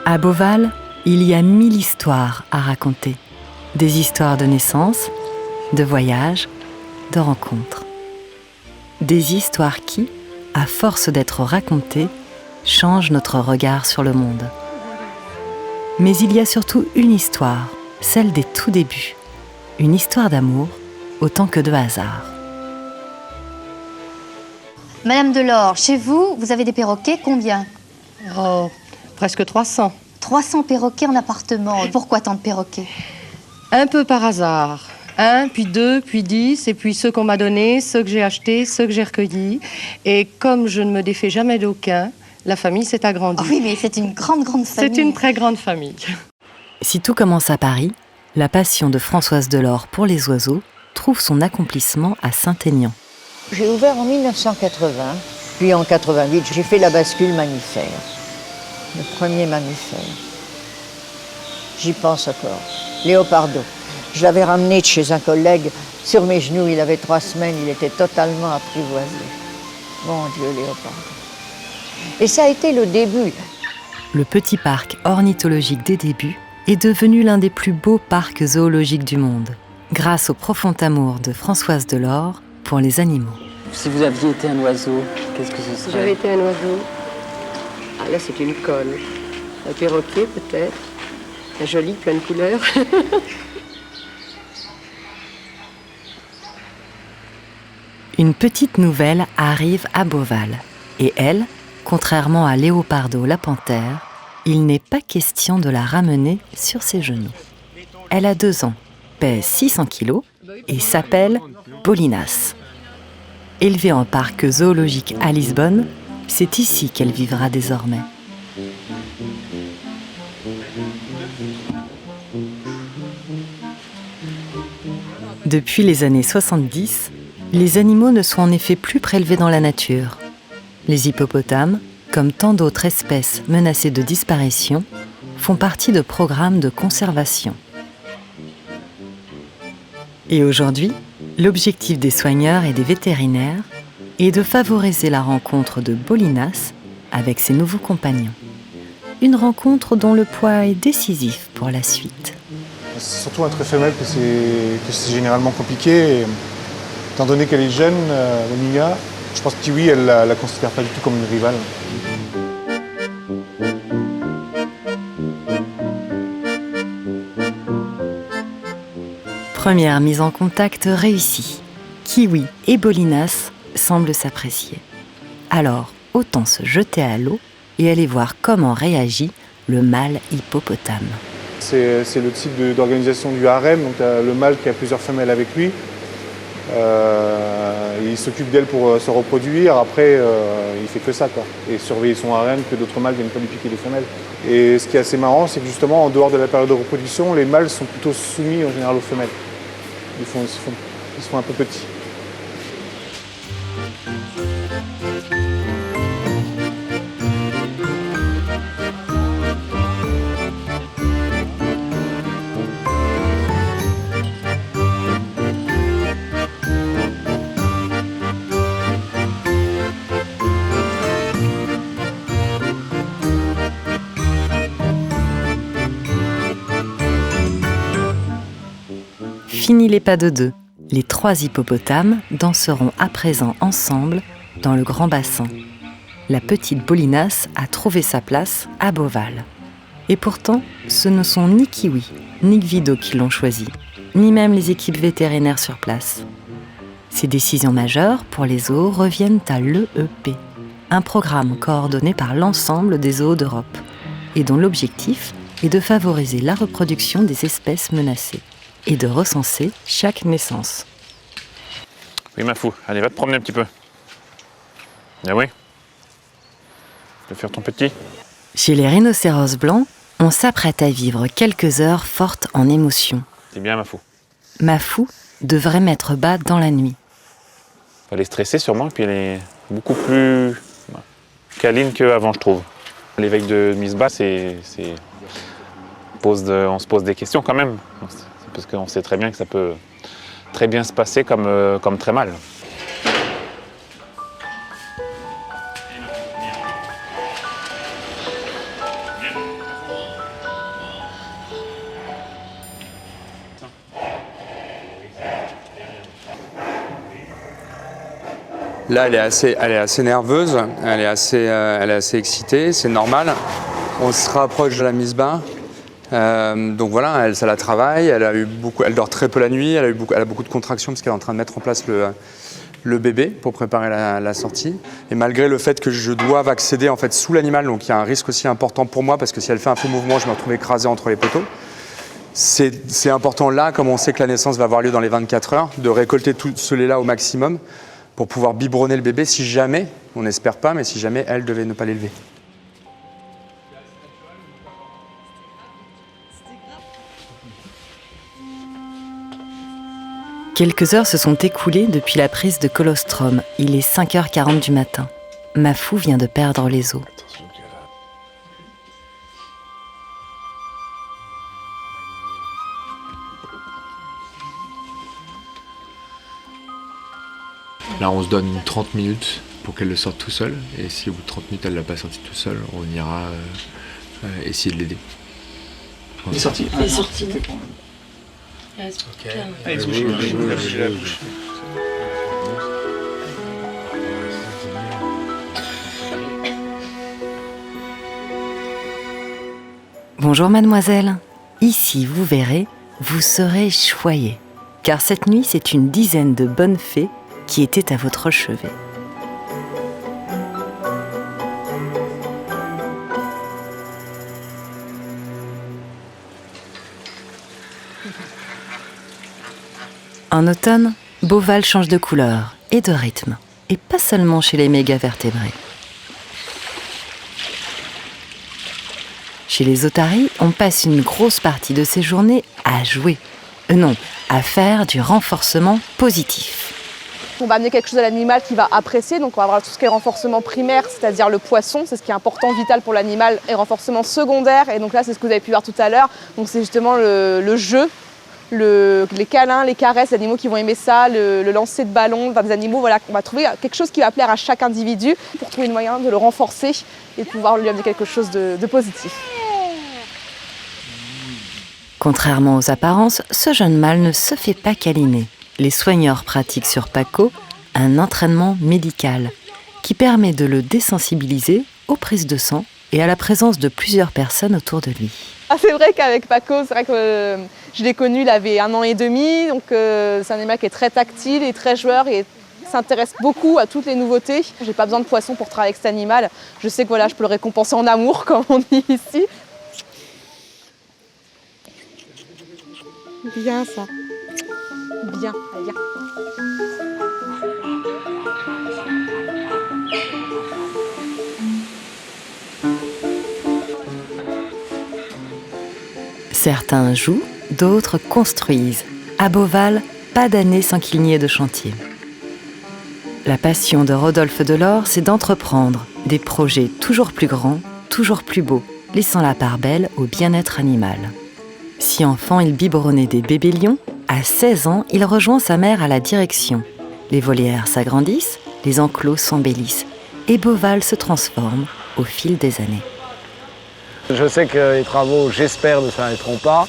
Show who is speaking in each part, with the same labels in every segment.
Speaker 1: À Beauval, il y a 1000 histoires à raconter. Des histoires de naissance, de voyage, de rencontres. Des histoires qui, à force d'être racontées, changent notre regard sur le monde. Mais il y a surtout une histoire, celle des tout débuts. Une histoire d'amour autant que de hasard.
Speaker 2: Madame Delors, chez vous, vous avez des perroquets, combien?
Speaker 3: Oh, presque 300.
Speaker 2: 300 perroquets en appartement. Pourquoi tant de perroquets?
Speaker 3: Un peu par hasard. 1, puis 2, puis 10, et puis ceux qu'on m'a donnés, ceux que j'ai achetés, ceux que j'ai recueillis. Et comme je ne me défais jamais d'aucun, la famille s'est agrandie.
Speaker 2: Oh oui, mais c'est une grande famille.
Speaker 3: C'est une très grande famille.
Speaker 1: Si tout commence à Paris, la passion de Françoise Delors pour les oiseaux trouve son accomplissement à Saint-Aignan.
Speaker 4: J'ai ouvert en 1980, puis en 88, j'ai fait la bascule mammifère. Le premier mammifère. J'y pense encore. Léopardo. Je l'avais ramené de chez un collègue. Sur mes genoux, il avait 3 semaines, il était totalement apprivoisé. Mon Dieu, Léopardo. Et ça a été le début.
Speaker 1: Le petit parc ornithologique des débuts est devenu l'un des plus beaux parcs zoologiques du monde, grâce au profond amour de Françoise Delors pour les animaux.
Speaker 5: Si vous aviez été un oiseau, qu'est-ce que ce serait?
Speaker 3: Si j'avais été un oiseau, ah là c'est une colle. Un perroquet peut-être, un joli, plein de couleurs.
Speaker 1: Une petite nouvelle arrive à Beauval. Et elle, contrairement à Léopardo la panthère, il n'est pas question de la ramener sur ses genoux. Elle a 2 ans, pèse 600 kilos et s'appelle Bolinas. Élevée en parc zoologique à Lisbonne, c'est ici qu'elle vivra désormais. Depuis les années 70, les animaux ne sont en effet plus prélevés dans la nature. Les hippopotames, comme tant d'autres espèces menacées de disparition, font partie de programmes de conservation. Et aujourd'hui, l'objectif des soigneurs et des vétérinaires est de favoriser la rencontre de Bolinas avec ses nouveaux compagnons. Une rencontre dont le poids est décisif pour la suite.
Speaker 6: C'est surtout entre femelles que c'est généralement compliqué. Et, étant donné qu'elle est jeune, Monia, je pense que Kiwi, elle ne la considère pas du tout comme une rivale.
Speaker 1: Première mise en contact réussie. Kiwi et Bolinas semblent s'apprécier. Alors, autant se jeter à l'eau et aller voir comment réagit le mâle hippopotame.
Speaker 6: C'est le type d'organisation du harem, donc le mâle qui a plusieurs femelles avec lui. Il s'occupe d'elle pour se reproduire, après il fait que ça, quoi. Et surveiller son harem, que d'autres mâles viennent pas lui piquer les femelles. Et ce qui est assez marrant, c'est que justement en dehors de la période de reproduction, les mâles sont plutôt soumis en général aux femelles. Ils se font un peu petits.
Speaker 1: Fini les pas de 2. Les 3 hippopotames danseront à présent ensemble dans le grand bassin. La petite Bolinas a trouvé sa place à Beauval. Et pourtant, ce ne sont ni Kiwi, ni Gvido qui l'ont choisi, ni même les équipes vétérinaires sur place. Ces décisions majeures pour les zoos reviennent à l'EEP, un programme coordonné par l'ensemble des zoos d'Europe, et dont l'objectif est de favoriser la reproduction des espèces menacées et de recenser chaque naissance.
Speaker 7: Oui, ma fou, allez, va te promener un petit peu. Ah oui. Tu veux faire ton petit?
Speaker 1: Chez les rhinocéros blancs, on s'apprête à vivre quelques heures fortes en émotions.
Speaker 7: C'est bien, ma fou.
Speaker 1: Ma fou devrait mettre bas dans la nuit.
Speaker 7: Elle est stressée sûrement, et puis elle est beaucoup plus câline qu'avant, je trouve. L'éveil de Miss Bas, on se pose des questions quand même. Parce qu'on sait très bien que ça peut très bien se passer comme très mal.
Speaker 8: Là, elle est assez nerveuse, elle est assez excitée, c'est normal. On se rapproche de la mise bain. Donc voilà, ça la travaille, elle dort très peu la nuit, elle a beaucoup de contractions parce qu'elle est en train de mettre en place le bébé pour préparer la sortie. Et malgré le fait que je doive accéder en fait sous l'animal, donc il y a un risque aussi important pour moi parce que si elle fait un faux mouvement, je me retrouve écrasé entre les poteaux. C'est important là, comme on sait que la naissance va avoir lieu dans les 24 heures, de récolter tout ce lait-là au maximum pour pouvoir biberonner le bébé si jamais, on n'espère pas, mais si jamais elle devait ne pas l'élever.
Speaker 1: Quelques heures se sont écoulées depuis la prise de colostrum. Il est 5h40 du matin. Mafou vient de perdre les os.
Speaker 9: Là, on se donne 30 minutes pour qu'elle le sorte tout seul. Et si au bout de 30 minutes, elle ne l'a pas sorti tout seul, on ira essayer de l'aider.
Speaker 5: Il est sorti.
Speaker 10: Il est sorti.
Speaker 5: Allez, bouge la bouche.
Speaker 1: Bonjour mademoiselle. Ici, vous verrez, vous serez choyée. Car cette nuit, c'est une dizaine de bonnes fées qui étaient à votre chevet. En automne, Beauval change de couleur et de rythme, et pas seulement chez les mégavertébrés. Chez les otaries, on passe une grosse partie de ses journées à jouer. Non, à faire du renforcement positif.
Speaker 10: On va amener quelque chose à l'animal qui va apprécier, donc on va avoir tout ce qui est renforcement primaire, c'est-à-dire le poisson, c'est ce qui est important, vital pour l'animal, et renforcement secondaire, et donc là c'est ce que vous avez pu voir tout à l'heure, donc c'est justement le jeu, les câlins, les caresses, les animaux qui vont aimer ça, le lancer de ballon, des animaux, voilà, on va trouver quelque chose qui va plaire à chaque individu pour trouver une moyen de le renforcer et de pouvoir lui amener quelque chose de positif.
Speaker 1: Contrairement aux apparences, ce jeune mâle ne se fait pas câliner. Les soigneurs pratiquent sur Paco un entraînement médical qui permet de le désensibiliser aux prises de sang et à la présence de plusieurs personnes autour de lui.
Speaker 10: Ah, c'est vrai qu'avec Paco, c'est vrai que je l'ai connu, il avait 1 an et demi, donc c'est un animal qui est très tactile et très joueur et s'intéresse beaucoup à toutes les nouveautés. J'ai pas besoin de poisson pour travailler avec cet animal. Je sais que voilà, je peux le récompenser en amour, comme on dit ici. Bien ça. Bien, allez, viens.
Speaker 1: Certains jouent, d'autres construisent. À Beauval, pas d'année sans qu'il n'y ait de chantier. La passion de Rodolphe Delors, c'est d'entreprendre des projets toujours plus grands, toujours plus beaux, laissant la part belle au bien-être animal. Si enfant, il biberonnait des bébés lions, à 16 ans, il rejoint sa mère à la direction. Les volières s'agrandissent, les enclos s'embellissent, et Beauval se transforme au fil des années.
Speaker 11: Je sais que les travaux, j'espère, ne s'arrêteront pas.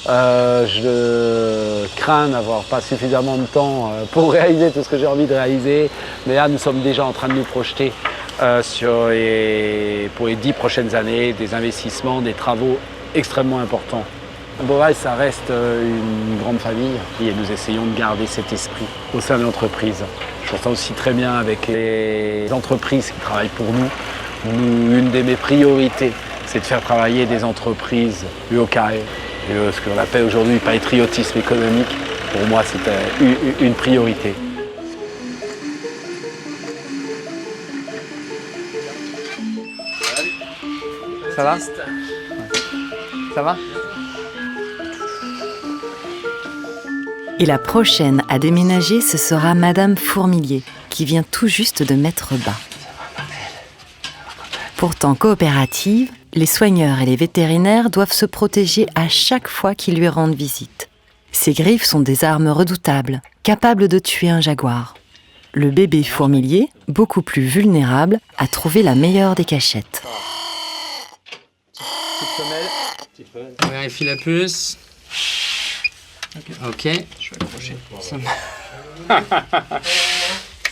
Speaker 11: Je crains n'avoir pas suffisamment de temps pour réaliser tout ce que j'ai envie de réaliser. Mais là, nous sommes déjà en train de nous projeter pour les 10 prochaines années, des investissements, des travaux extrêmement importants. Beauval, ça reste une grande famille et nous essayons de garder cet esprit au sein de l'entreprise. Je ressens aussi très bien avec les entreprises qui travaillent pour nous. Une de mes priorités, c'est de faire travailler des entreprises au carré. Ce qu'on appelle aujourd'hui patriotisme économique, pour moi, c'est une priorité.
Speaker 8: Ça va? Ça va?
Speaker 1: Et la prochaine à déménager, ce sera Madame Fourmilier, qui vient tout juste de mettre bas. Pourtant coopérative, les soigneurs et les vétérinaires doivent se protéger à chaque fois qu'ils lui rendent visite. Ses griffes sont des armes redoutables, capables de tuer un jaguar. Le bébé fourmilier, beaucoup plus vulnérable, a trouvé la meilleure des cachettes.
Speaker 8: Petite femelle. On vérifie la puce. Ok. Je vais accrocher.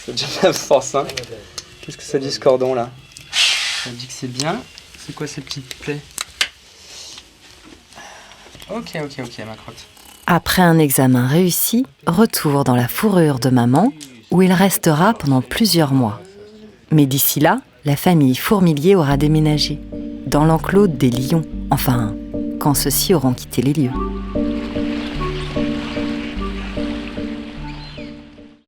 Speaker 8: C'est déjà la force, hein. Qu'est-ce que ça dit ce cordon là? Ça dit que c'est bien. C'est quoi ces petites plaies? Ok, ma crotte.
Speaker 1: Après un examen réussi, retour dans la fourrure de maman, où il restera pendant plusieurs mois. Mais d'ici là, la famille Fourmilier aura déménagé, dans l'enclos des lions, enfin, quand ceux-ci auront quitté les lieux.